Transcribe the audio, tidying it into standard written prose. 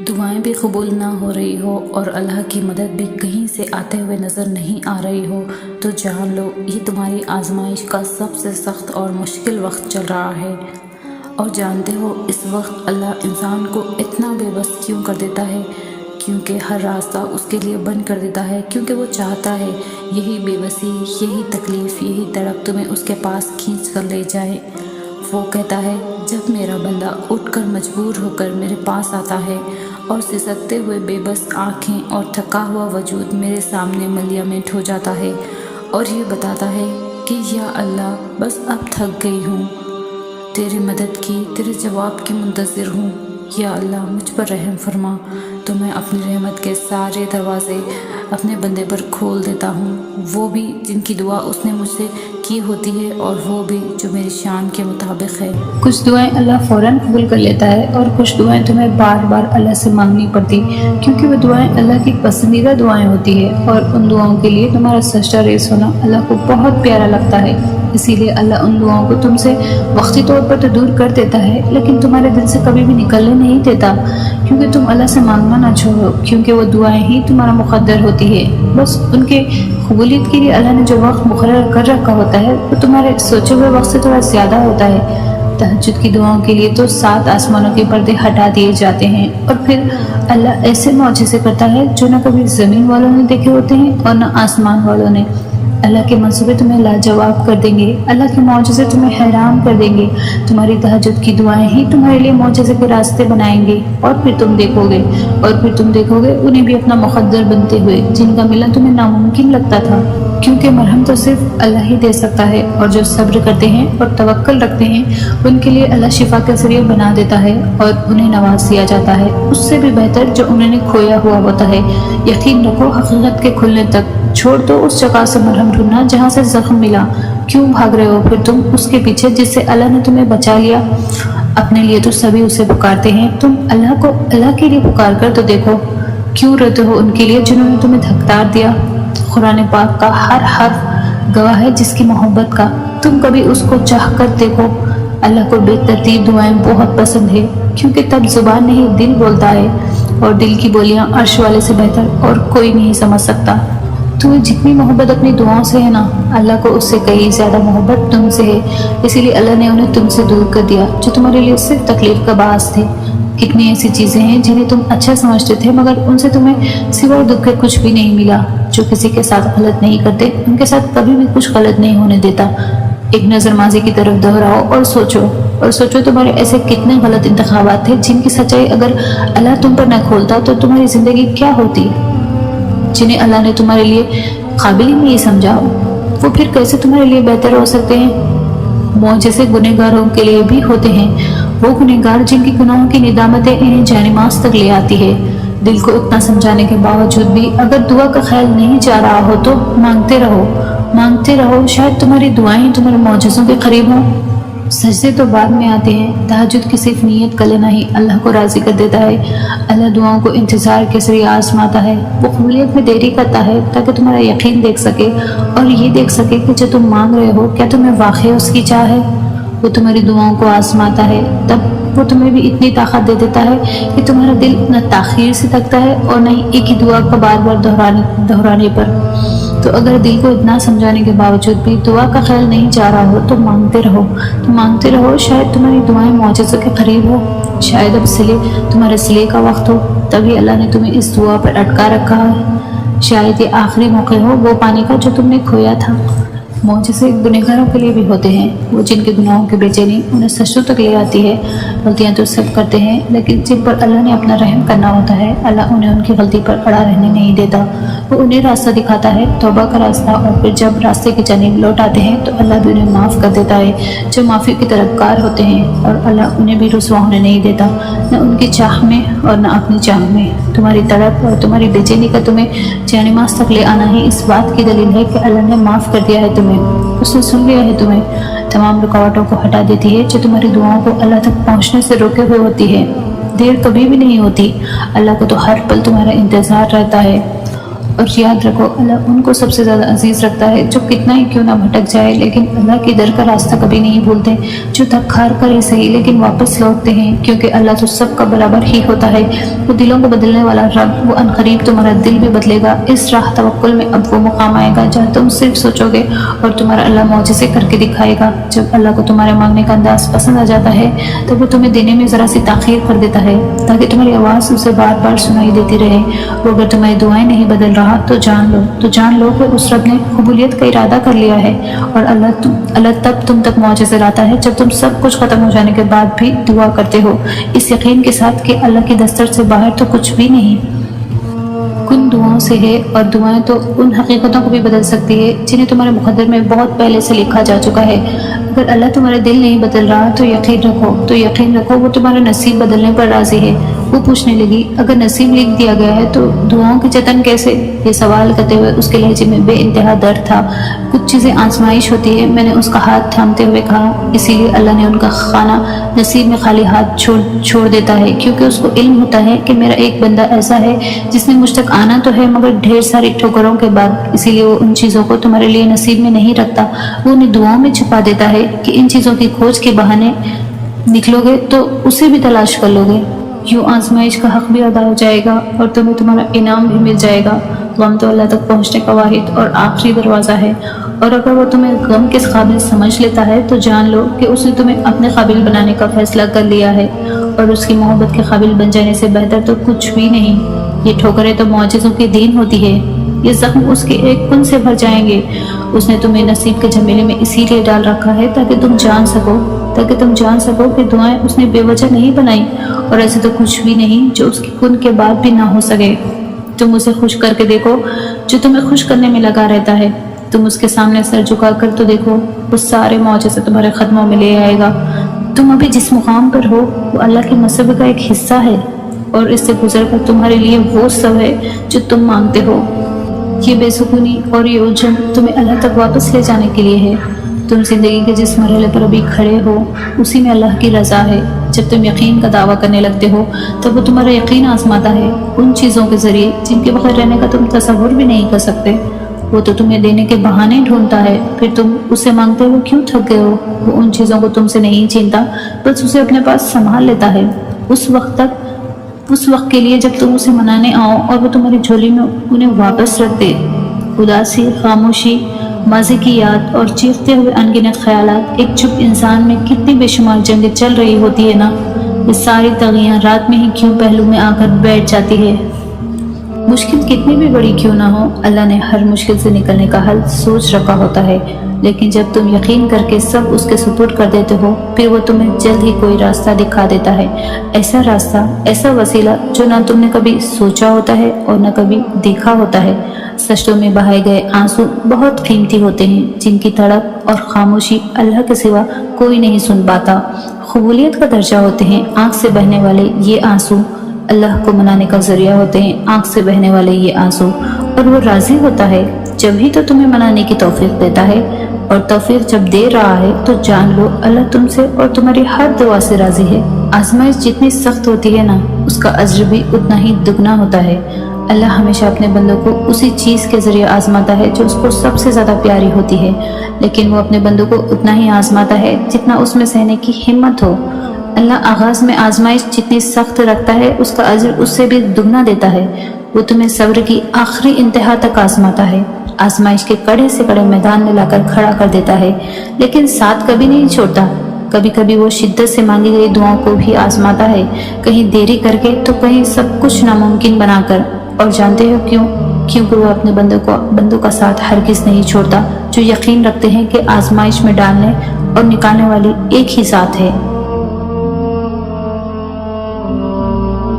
دعائیں بھی قبول نہ ہو رہی ہو اور اللہ کی مدد بھی کہیں سے آتے ہوئے نظر نہیں آ رہی ہو تو جان لو یہ تمہاری آزمائش کا سب سے سخت اور مشکل وقت چل رہا ہے۔ اور جانتے ہو اس وقت اللہ انسان کو اتنا بے بس کیوں کر دیتا ہے؟ کیونکہ ہر راستہ اس کے لیے بند کر دیتا ہے، کیونکہ وہ چاہتا ہے یہی بے بسی، یہی تکلیف، یہی تڑپ تمہیں اس کے پاس کھینچ کر لے جائے۔ وہ کہتا ہے جب میرا بندہ اٹھ کر مجبور ہو کر میرے پاس آتا ہے اور سسکتے ہوئے بے بس آنکھیں اور تھکا ہوا وجود میرے سامنے ملیامٹ ہو جاتا ہے اور یہ بتاتا ہے کہ یا اللہ بس اب تھک گئی ہوں، تیری مدد کی، تیرے جواب کی منتظر ہوں، یا اللہ مجھ پر رحم فرما، تو میں اپنی رحمت کے سارے دروازے اپنے بندے پر کھول دیتا ہوں، وہ بھی جن کی دعا اس نے مجھ سے کی ہوتی ہے اور وہ بھی جو میری شان کے مطابق ہے۔ کچھ دعائیں اللہ فوراً قبول کر لیتا ہے اور کچھ دعائیں تمہیں بار بار اللہ سے مانگنی پڑتی، کیونکہ وہ دعائیں اللہ کی پسندیدہ دعائیں ہوتی ہے اور ان دعاؤں کے لیے تمہارا سجدہ ریز ہونا اللہ کو بہت پیارا لگتا ہے۔ اسی لیے اللہ ان دعاؤں کو تم سے وقتی طور پر تو دور کر دیتا ہے، لیکن تمہارے دل سے کبھی بھی نکلنے نہیں دیتا، کیونکہ تم اللہ سے مانگنا نہ چھوڑو، کیونکہ وہ دعائیں ہی تمہارا مقدر ہوتی ہے۔ بس ان کے قبولیت کے لیے اللہ نے جو وقت مقرر کر رکھا ہوتا ہے وہ تمہارے سوچے ہوئے وقت سے تھوڑا زیادہ ہوتا ہے۔ تہجد کی دعاؤں کے لیے تو 7 آسمانوں کے پردے ہٹا دیے جاتے ہیں اور پھر اللہ ایسے معجزے کرتا ہے جو نہ کبھی زمین والوں نے دیکھے ہوتے ہیں اور نہ آسمان والوں نے۔ اللہ کے منصوبے تمہیں لاجواب کر دیں گے، اللہ کے معجزے تمہیں حیران کر دیں گے، تمہاری تہجد کی دعائیں ہی تمہارے لیے معجزے کے راستے بنائیں گے اور پھر تم دیکھو گے انہیں بھی اپنا مقدر بنتے ہوئے جن کا ملنا تمہیں ناممکن لگتا تھا، کیونکہ مرہم تو صرف اللہ ہی دے سکتا ہے، اور جو صبر کرتے ہیں اور توکل رکھتے ہیں ان کے لیے اللہ شفا کے ذریعے بنا دیتا ہے اور انہیں نواز دیا جاتا ہے اس سے بھی بہتر جو انہوں نے کھویا ہوا ہوتا ہے۔ یقین رکھو حقیقت کے کھلنے تک، چھوڑ دو اس جگہ سے مرہم ڈھونڈنا جہاں سے زخم ملا، کیوں بھاگ رہے ہو پھر تم اس کے پیچھے جس سے اللہ نے تمہیں بچا لیا؟ اپنے لیے تو سبھی اسے پکارتے ہیں، تم اللہ کو اللہ کے لیے پکار کر تو دیکھو، کیوں روتے ہو ان کے لیے جنہوں نے تمہیں دھکدار دیا؟ قرآن پاک کا ہر حرف گواہ ہے جس کی محبت کا، تم کبھی اس کو چاہ کر دیکھو۔ اللہ کو بے ترتیب دعائیں بہت پسند ہے، کیونکہ تب زبان نہیں دل بولتا ہے، اور دل کی بولیاں عرش والے سے بہتر اور کوئی نہیں سمجھ سکتا۔ تمہیں جتنی محبت اپنی دعاؤں سے ہے نا، اللہ کو اس سے کئی زیادہ محبت تم سے ہے، اسی لیے اللہ نے انہیں تم سے دور کر دیا جو تمہارے لیے صرف تکلیف کا باعث تھے۔ کتنی ایسی چیزیں ہیں جنہیں تم اچھا سمجھتے تھے مگر ان سے تمہیں سوائے دکھ کے کچھ بھی نہیں ملا۔ جو کسی کے ساتھ غلط نہیں کرتے ان کے ساتھ کبھی بھی کچھ غلط نہیں ہونے دیتا۔ ایک نظر ماضی کی طرف دہراؤ اور سوچو تمہارے ایسے کتنے غلط انتخابات تھے جن کی سچائی اگر اللہ تم پر نہ کھولتا تو تمہاری زندگی کیا ہوتی، جنہیں اللہ نے تمہارے لیے قابل ہی نہیں سمجھا، وہ پھر کیسے تمہارے لیے بہتر ہو سکتے ہیں؟ معجزے گنہگاروں کے لیے بھی ہوتے ہیں، وہ گنہگار جن کی گناہوں کی ندامتیں انہیں جانماز تک لے آتی ہے۔ دل کو اتنا سمجھانے کے باوجود بھی اگر دعا کا خیال نہیں جا رہا ہو تو مانگتے رہو، شاید تمہاری دعائیں تمہارے معجزوں کے قریب ہوں۔ سجدے تو بعد میں آتے ہیں، تہجد کی صرف نیت کا لینا ہی اللہ کو راضی کر دیتا ہے۔ اللہ دعاؤں کو انتظار کے ذریعے آزماتا ہے، وہ قبولیت میں دیری کرتا ہے تاکہ تمہارا یقین دیکھ سکے اور یہ دیکھ سکے کہ جو تم مانگ رہے ہو کیا تمہیں واقعی اس کی چاہ ہے۔ وہ تمہاری دعاؤں کو آزماتا ہے، تب وہ تمہیں بھی اتنی طاقت دے دیتا ہے کہ تمہارا دل نہ تاخیر سے تھکتا ہے اور نہ ہی ایک ہی دعا کا بار بار دہرانے پر۔ تو اگر دل کو اتنا سمجھانے کے باوجود بھی دعا کا خیال نہیں جا رہا ہو تو مانگتے رہو، شاید تمہاری دعائیں معجزوں کے قریب ہو، شاید اب تمہارے صلے کا وقت ہو، تبھی اللہ نے تمہیں اس دعا پر اٹکا رکھا ہے، شاید یہ آخری موقع ہو وہ پانے کا جو تم نے کھویا تھا۔ معجزے گنہگاروں کے لیے بھی ہوتے ہیں، وہ جن کے گناہوں کی بے چینی انہیں سجدوں تک لے آتی ہے۔ غلطیاں تو سب کرتے ہیں، لیکن جن پر اللہ نے اپنا رحم کرنا ہوتا ہے اللہ انہیں ان کی غلطی پر اڑا رہنے نہیں دیتا، وہ انہیں راستہ دکھاتا ہے، توبہ کا راستہ، اور پھر جب راستے کی جانب لوٹ آتے ہیں تو اللہ بھی انہیں معاف کر دیتا ہے۔ جو معافی کی طلبگار ہوتے ہیں اور اللہ انہیں بھی رسوا ہونے نہیں دیتا، نہ ان کی چاہ میں اور نہ اپنی چاہ میں۔ تمہاری تڑپ اور تمہاری بے چینی کا تمہیں جانماز تک لے آنا ہی اس بات کی دلیل ہے کہ اللہ نے معاف کر دیا ہے تمہیں، اس نے سن لیا ہے تمہیں۔ تمام رکاوٹوں کو ہٹا دیتی ہے جو تمہاری دعاؤں کو اللہ تک پہنچنے سے روکے ہوئے ہوتی ہے۔ دیر کبھی بھی نہیں ہوتی، اللہ کو تو ہر پل تمہارا انتظار رہتا ہے۔ اور یاد رکھو اللہ ان کو سب سے زیادہ عزیز رکھتا ہے جو کتنا ہی کیوں نہ بھٹک جائے لیکن اللہ کی در کا راستہ کبھی نہیں بھولتے، جو تھک ہار کر ہی صحیح لیکن واپس لوٹتے ہیں، کیونکہ اللہ تو سب کا برابر ہی ہوتا ہے۔ وہ دلوں کو بدلنے والا رب، وہ عنقریب تمہارا دل بھی بدلے گا۔ اس راہ توکل میں اب وہ مقام آئے گا جہاں تم صرف سوچو گے اور تمہارا اللہ معجزے کر کے دکھائے گا۔ جب اللہ کو تمہارے مانگنے کا انداز پسند آ جاتا ہے تو وہ تمہیں دینے میں ذرا سی تاخیر کر دیتا ہے تاکہ تمہاری آواز اسے بار بار سنائی دیتی رہے۔ وہ اگر تمہاری دعائیں نہیں بدل رہا تو جان لو کہ اس رب نے قبولیت کا ارادہ کر لیا ہے، اور اللہ تب تم تک معجزے لاتا ہے جب تم سب کچھ ختم ہو جانے کے بعد بھی دعا کرتے ہو، اس یقین کے ساتھ کہ اللہ کی دستر سے باہر تو کچھ بھی نہیں۔ کن دعاؤں سے ہے، اور دعائیں تو ان حقیقتوں کو بھی بدل سکتی ہے جنہیں تمہارے مقدر میں بہت پہلے سے لکھا جا چکا ہے۔ اگر اللہ تمہارا دل نہیں بدل رہا تو یقین رکھو وہ تمہارا نصیب بدلنے پر راضی ہے۔ وہ پوچھنے لگی، اگر نصیب لکھ دیا گیا ہے تو دعاؤں کے جتن کیسے؟ یہ سوال کرتے ہوئے اس کے لہجے میں بے انتہا درد تھا۔ کچھ چیزیں آزمائش ہوتی ہے، میں نے اس کا ہاتھ تھامتے ہوئے کہا، اسی لیے اللہ نے ان کا خانہ نصیب میں خالی ہاتھ چھوڑ دیتا ہے، کیونکہ اس کو علم ہوتا ہے کہ میرا ایک بندہ ایسا ہے جس نے مجھ تک آنا تو ہے مگر ڈھیر ساری ٹھوکروں کے بعد، اسی لیے وہ ان چیزوں کو تمہارے لیے نصیب میں نہیں رکھتا، وہ انہیں دعاؤں میں چھپا دیتا ہے کہ ان چیزوں کی کھوج کے بہانے نکلو گے تو اسے بھی تلاش کر لو گے، یوں آزمائش کا حق بھی ادا ہو جائے گا اور تمہیں تمہارا انعام بھی مل جائے گا۔ غم تو اللہ تک پہنچنے کا واحد اور آخری دروازہ ہے، اور اگر وہ تمہیں غم کس قابل سمجھ لیتا ہے تو جان لو کہ اس نے تمہیں اپنے قابل بنانے کا فیصلہ کر لیا ہے، اور اس کی محبت کے قابل بن جانے سے بہتر تو کچھ بھی نہیں۔ یہ ٹھوکریں تو معجزوں کی دین ہوتی ہے، یہ زخم اس کے ایک کن سے بھر جائیں گے۔ اس نے تمہیں نصیب کے جھمیلے میں اسی لیے ڈال رکھا ہے تاکہ تم جان سکو کہ دعائیں اس نے بے وجہ نہیں بنائی، اور ایسے تو کچھ بھی نہیں جو اس کی کن کے بعد بھی نہ ہو سکے۔ تم اسے خوش کر کے دیکھو جو تمہیں خوش کرنے میں لگا رہتا ہے، تم اس کے سامنے سر جھکا کر تو دیکھو، وہ سارے معجزے تمہارے قدموں میں لے آئے گا۔ تم ابھی جس مقام پر ہو وہ اللہ کے مصب کا ایک حصہ ہے، اور اس سے گزر کر تمہارے لیے وہ سب ہے جو تم مانگتے ہو۔ یہ بے سکونی اور یہ الجھن تمہیں اللہ تک واپس لے جانے کے لیے ہے۔ تم زندگی کے جس مرحلے پر ابھی کھڑے ہو اسی میں اللہ کی رضا ہے۔ جب تم یقین کا دعویٰ کرنے لگتے ہو تب وہ تمہارا یقین آزماتا ہے ان چیزوں کے ذریعے جن کے بغیر رہنے کا تم تصور بھی نہیں کر سکتے۔ وہ تو تمہیں دینے کے بہانے ڈھونڈتا ہے، پھر تم اسے مانگتے ہوئے کیوں تھک گئے ہو؟ وہ ان چیزوں کو تم سے نہیں چھینتا، بس اسے اپنے پاس سنبھال لیتا ہے اس وقت کے لیے جب تم اسے منانے آؤ اور وہ تمہاری جھولی میں انہیں واپس رکھ دے۔ اداسی، خاموشی، ماضی کی یاد اور چیختے ہوئے انگنت خیالات، ایک چپ انسان میں کتنی بے شمار جنگیں چل رہی ہوتی ہے نا، یہ ساری تغیاں رات میں ہی کیوں پہلو میں آ کر بیٹھ جاتی ہے۔ مشکل کتنی بھی بڑی کیوں نہ ہو، اللہ نے ہر مشکل سے نکلنے کا حل سوچ رکھا ہوتا ہے، لیکن جب تم یقین کر کے سب اس کے سپرد کر دیتے ہو پھر وہ تمہیں جلد ہی کوئی راستہ دکھا دیتا ہے، ایسا راستہ، ایسا وسیلہ جو نہ تم نے کبھی سوچا ہوتا ہے اور نہ کبھی دیکھا ہوتا ہے۔ سجدوں میں بہائے گئے آنسو بہت قیمتی ہوتے ہیں، جن کی تڑپ اور خاموشی اللہ کے سوا کوئی نہیں سن پاتا۔ قبولیت کا درجہ ہوتے ہیں آنکھ سے بہنے والے یہ آنسو، اللہ کو منانے کا ذریعہ ہوتے ہیں آنکھ سے بہنے والے یہ آنسو، اور وہ راضی ہوتا ہے جب ہی تو تمہیں منانے کی توفیق دیتا ہے، اور توفیق جب دے رہا ہے تو جان لو اللہ تم سے اور تمہاری ہر دعا سے راضی ہے۔ آزمائش جتنی سخت ہوتی ہے نا، اس کا اجر بھی اتنا ہی دگنا ہوتا ہے۔ اللہ ہمیشہ اپنے بندوں کو اسی چیز کے ذریعے آزماتا ہے جو اس کو سب سے زیادہ پیاری ہوتی ہے، لیکن وہ اپنے بندوں کو اتنا ہی آزماتا ہے جتنا اس میں سہنے کی ہمت ہو۔ اللہ آغاز میں آزمائش جتنی سخت رکھتا ہے اس کا اجر اس سے بھی دگنا دیتا ہے۔ وہ تمہیں صبر کی آخری انتہا تک آزماتا ہے، آزمائش کے کڑے سے کڑے میدان میں لا کر کھڑا کر دیتا ہے، لیکن ساتھ کبھی نہیں چھوڑتا۔ کبھی کبھی وہ شدت سے مانگی گئی دعاؤں کو بھی آزماتا ہے، کہیں دیری کر کے تو کہیں سب کچھ ناممکن بنا کر۔ اور جانتے ہو کیوں؟ کیونکہ وہ اپنے بندوں کا ساتھ ہرگز نہیں چھوڑتا جو یقین رکھتے ہیں کہ آزمائش میں ڈالنے اور نکالنے والی ایک ہی ذات ہے۔